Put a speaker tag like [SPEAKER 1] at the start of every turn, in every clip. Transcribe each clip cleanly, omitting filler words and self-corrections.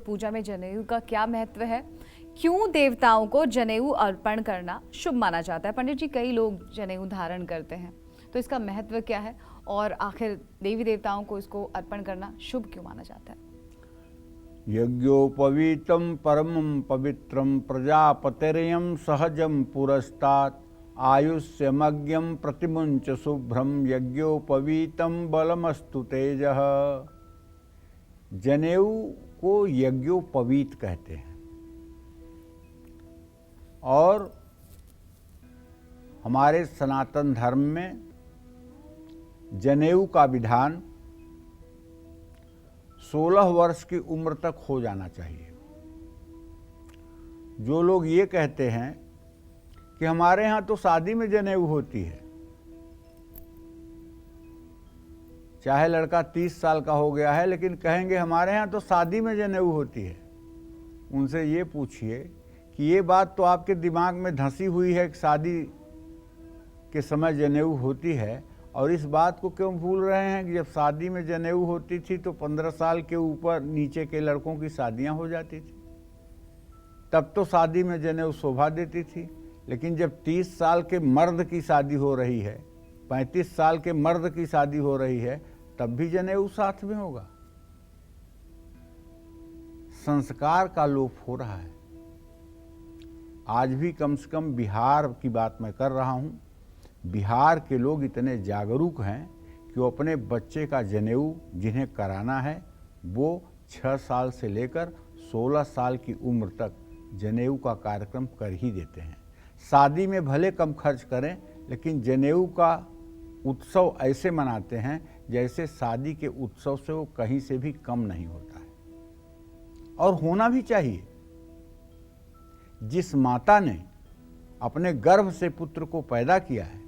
[SPEAKER 1] पूजा में जनेऊ का क्या महत्व है, क्यों देवताओं को जनेऊ अर्पण करना शुभ माना जाता है। पंडित जी, कई लोग जनेऊ धारण करते हैं, तो इसका महत्व क्या है और आखिर देवी देवताओं को इसको अर्पण करना शुभ क्यों माना जाता है?
[SPEAKER 2] यज्ञोपवीतं परमं पवित्रं प्रजापतिर्यं सहजं पुरस्तात् आयुष्यमज्ञं प्रतिमुंच शुभ्रं यज्ञोपवीतं बलमस्तु तेजः। जनेऊ को यज्ञोपवीत कहते हैं और हमारे सनातन धर्म में जनेऊ का विधान 16 वर्ष की उम्र तक हो जाना चाहिए। जो लोग ये कहते हैं कि हमारे यहाँ तो शादी में जनेऊ होती है, चाहे लड़का 30 साल का हो गया है लेकिन कहेंगे हमारे यहाँ तो शादी में जनेऊ होती है, उनसे ये पूछिए कि ये बात तो आपके दिमाग में धंसी हुई है कि शादी के समय जनेऊ होती है, और इस बात को क्यों भूल रहे हैं कि जब शादी में जनेऊ होती थी तो 15 साल के ऊपर नीचे के लड़कों की शादियां हो जाती थी। तब तो शादी में जनेऊ शोभा देती थी, लेकिन जब 30 साल के मर्द की शादी हो रही है, 35 साल के मर्द की शादी हो रही है, तब भी जनेऊ साथ में होगा। संस्कार का लोप हो रहा है। आज भी कम से कम बिहार की बात मैं कर रहा हूं, बिहार के लोग इतने जागरूक हैं कि वो अपने बच्चे का जनेऊ जिन्हें कराना है वो 6 साल से लेकर 16 साल की उम्र तक जनेऊ का कार्यक्रम कर ही देते हैं। शादी में भले कम खर्च करें, लेकिन जनेऊ का उत्सव ऐसे मनाते हैं जैसे शादी के उत्सव से वो कहीं से भी कम नहीं होता है, और होना भी चाहिए। जिस माता ने अपने गर्भ से पुत्र को पैदा किया है,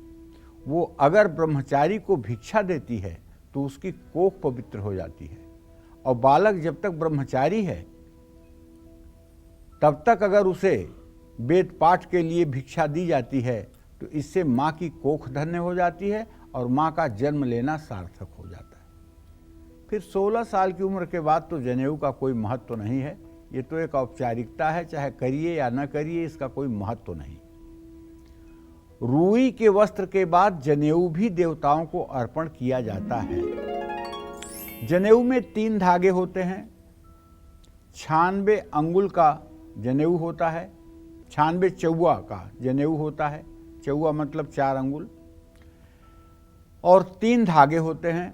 [SPEAKER 2] वो अगर ब्रह्मचारी को भिक्षा देती है तो उसकी कोख पवित्र हो जाती है, और बालक जब तक ब्रह्मचारी है तब तक अगर उसे वेद पाठ के लिए भिक्षा दी जाती है तो इससे माँ की कोख धन्य हो जाती है और माँ का जन्म लेना सार्थक हो जाता है। फिर 16 साल की उम्र के बाद तो जनेऊ का कोई महत्व नहीं है, ये तो एक औपचारिकता है, चाहे करिए या न करिए इसका कोई महत्व नहीं। रूई के वस्त्र के बाद जनेऊ भी देवताओं को अर्पण किया जाता है। जनेऊ में 3 धागे होते हैं। 96 अंगुल का जनेऊ होता है, 96 चौवा का जनेऊ होता है, चौवा मतलब 4 अंगुल, और 3 धागे होते हैं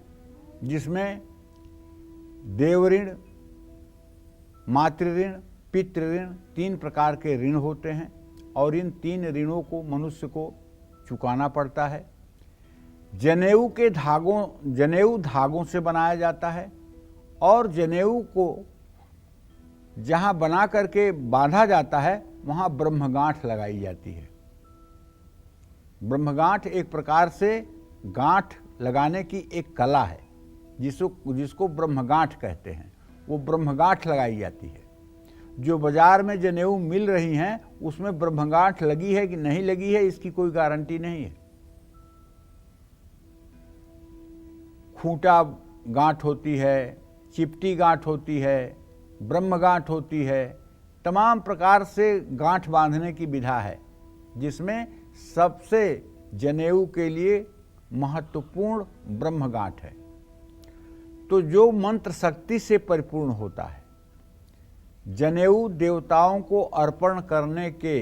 [SPEAKER 2] जिसमें देव ऋण, मातृ ऋण, पितृ ऋण, 3 प्रकार के ऋण होते हैं, और इन 3 ऋणों को मनुष्य को चुकाना पड़ता है। जनेऊ धागों से बनाया जाता है, और जनेऊ को जहाँ बना करके बांधा जाता है वहाँ ब्रह्मगांठ लगाई जाती है। ब्रह्मगांठ एक प्रकार से गांठ लगाने की एक कला है, जिसको ब्रह्मगांठ कहते हैं। वो ब्रह्मगांठ लगाई जाती है। जो बाजार में जनेऊ मिल रही हैं उसमें ब्रह्मगांठ लगी है कि नहीं लगी है इसकी कोई गारंटी नहीं है। खूंटा गांठ होती है, चिपटी गांठ होती है, ब्रह्मगांठ होती है, तमाम प्रकार से गांठ बांधने की विधा है, जिसमें सबसे जनेऊ के लिए महत्वपूर्ण ब्रह्मगांठ है। तो जो मंत्र शक्ति से परिपूर्ण होता है, जनेऊ देवताओं को अर्पण करने के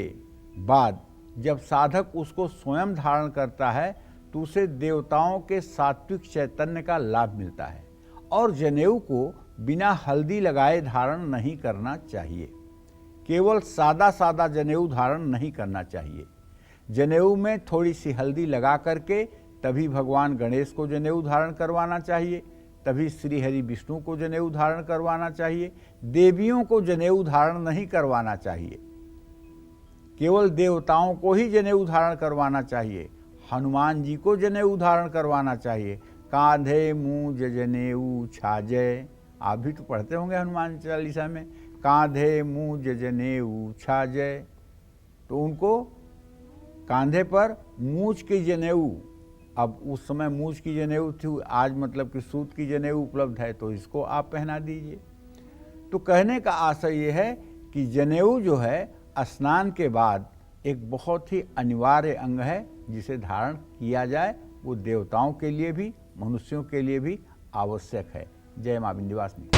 [SPEAKER 2] बाद जब साधक उसको स्वयं धारण करता है तो उसे देवताओं के सात्विक चैतन्य का लाभ मिलता है। और जनेऊ को बिना हल्दी लगाए धारण नहीं करना चाहिए। केवल सादा जनेऊ धारण नहीं करना चाहिए। जनेऊ में थोड़ी सी हल्दी लगा करके तभी भगवान गणेश को जनेऊ धारण करवाना चाहिए, तभी श्री हरि विष्णु को जनेऊ धारण करवाना चाहिए। देवियों को जनेऊ धारण नहीं करवाना चाहिए, केवल देवताओं को ही जनेऊ धारण करवाना चाहिए। हनुमान जी को जनेऊ धारण करवाना चाहिए। कांधे मूंज जनेऊ छाजय, आप भी तो पढ़ते होंगे हनुमान चालीसा में, कांधे मूंज जनेऊ छाजय। तो उनको कांधे पर मूंज की जनेऊ, अब उस समय मूंज की जनेऊ थी, आज मतलब कि सूत की जनेऊ उपलब्ध है तो इसको आप पहना दीजिए। तो कहने का आशय ये है कि जनेऊ जो है स्नान के बाद एक बहुत ही अनिवार्य अंग है जिसे धारण किया जाए। वो देवताओं के लिए भी मनुष्यों के लिए भी आवश्यक है। जय मां विंध्यवासिनी।